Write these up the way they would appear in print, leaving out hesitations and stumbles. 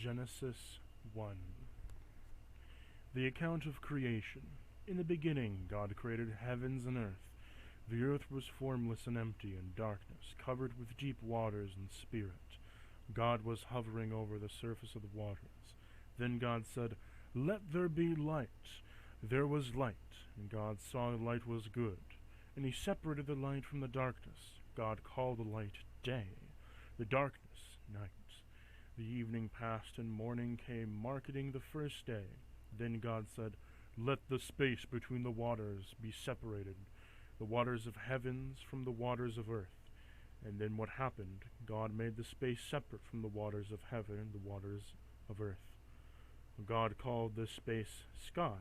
Genesis 1. The account of creation. In the beginning God created heavens and earth. The earth was formless and empty, and darkness, covered with deep waters and spirit. God was hovering over the surface of the waters. Then God said, "Let there be light." There was light, and God saw the light was good. And he separated the light from the darkness. God called the light day, the darkness night. The evening passed, and morning came, marking the first day. Then God said, "Let the space between the waters be separated, the waters of heavens from the waters of earth." And then what happened? God made the space separate from the waters of heaven and the waters of earth. God called this space sky.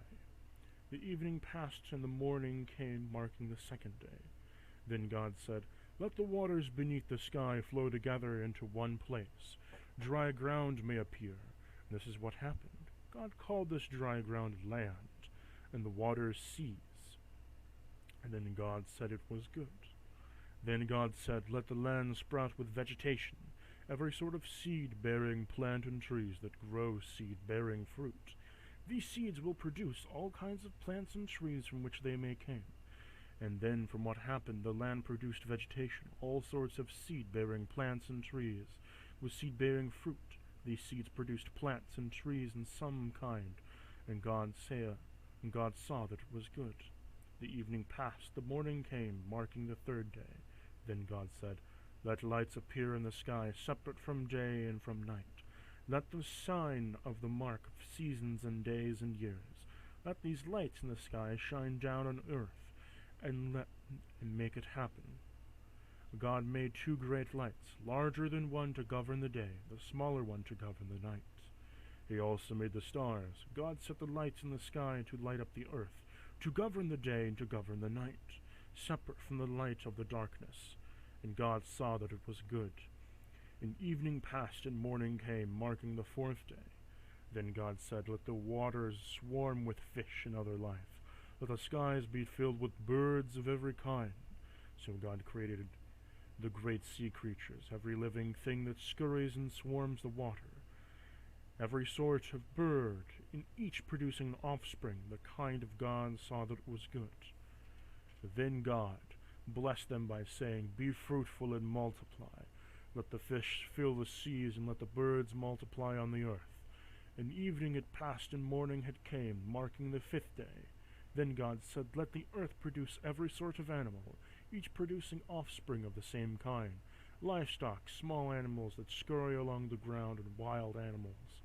The evening passed, and the morning came, marking the second day. Then God said, "Let the waters beneath the sky flow together into one place. Dry ground may appear." And this is what happened. God called this dry ground land, and the waters seas. And then God said it was good. Then God said, "Let the land sprout with vegetation, every sort of seed-bearing plant and trees that grow seed-bearing fruit. These seeds will produce all kinds of plants and trees from which they may came." And then from what happened, the land produced vegetation, all sorts of seed-bearing plants and trees, with seed-bearing fruit. These seeds produced plants and trees in some kind, and God saw that it was good. The evening passed, the morning came, marking the third day. Then God said, "Let lights appear in the sky, separate from day and from night. Let the sign of the mark of seasons and days and years. Let these lights in the sky shine down on earth, and make it happen." God made two great lights, larger than one to govern the day, the smaller one to govern the night. He also made the stars. God set the lights in the sky to light up the earth, to govern the day and to govern the night, separate from the light of the darkness. And God saw that it was good. And evening passed, and morning came, marking the fourth day. Then God said, "Let the waters swarm with fish and other life. Let the skies be filled with birds of every kind." So God created the great sea creatures, every living thing that scurries and swarms the water, every sort of bird, in each producing offspring. The kind of God saw that it was good. Then God blessed them by saying, "Be fruitful and multiply. Let the fish fill the seas, and let the birds multiply on the earth." And evening had passed, and morning had came, marking the fifth day. Then God said, "Let the earth produce every sort of animal, each producing offspring of the same kind, livestock, small animals that scurry along the ground, and wild animals."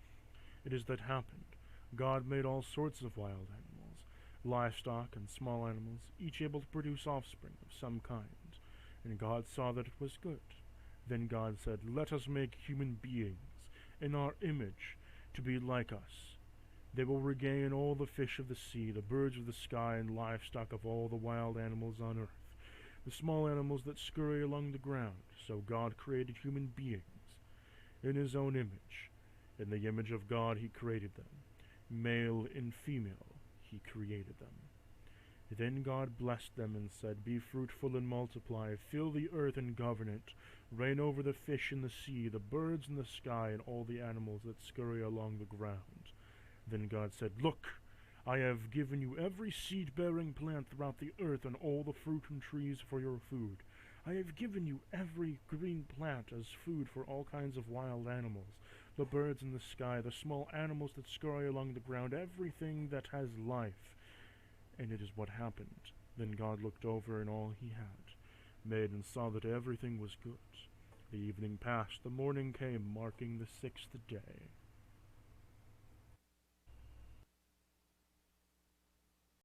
It is that happened. God made all sorts of wild animals, livestock and small animals, each able to produce offspring of some kind. And God saw that it was good. Then God said, "Let us make human beings in our image, to be like us. They will regain all the fish of the sea, the birds of the sky, and livestock of all the wild animals on earth, the small animals that scurry along the ground." So God created human beings in his own image. In the image of God he created them. Male and female he created them. Then God blessed them and said, "Be fruitful and multiply, fill the earth and govern it, reign over the fish in the sea, the birds in the sky, and all the animals that scurry along the ground." Then God said, "Look, I have given you every seed-bearing plant throughout the earth, and all the fruit and trees for your food. I have given you every green plant as food for all kinds of wild animals, the birds in the sky, the small animals that scurry along the ground, everything that has life." And it is what happened. Then God looked over and all he had made, and saw that everything was good. The evening passed, the morning came, marking the sixth day.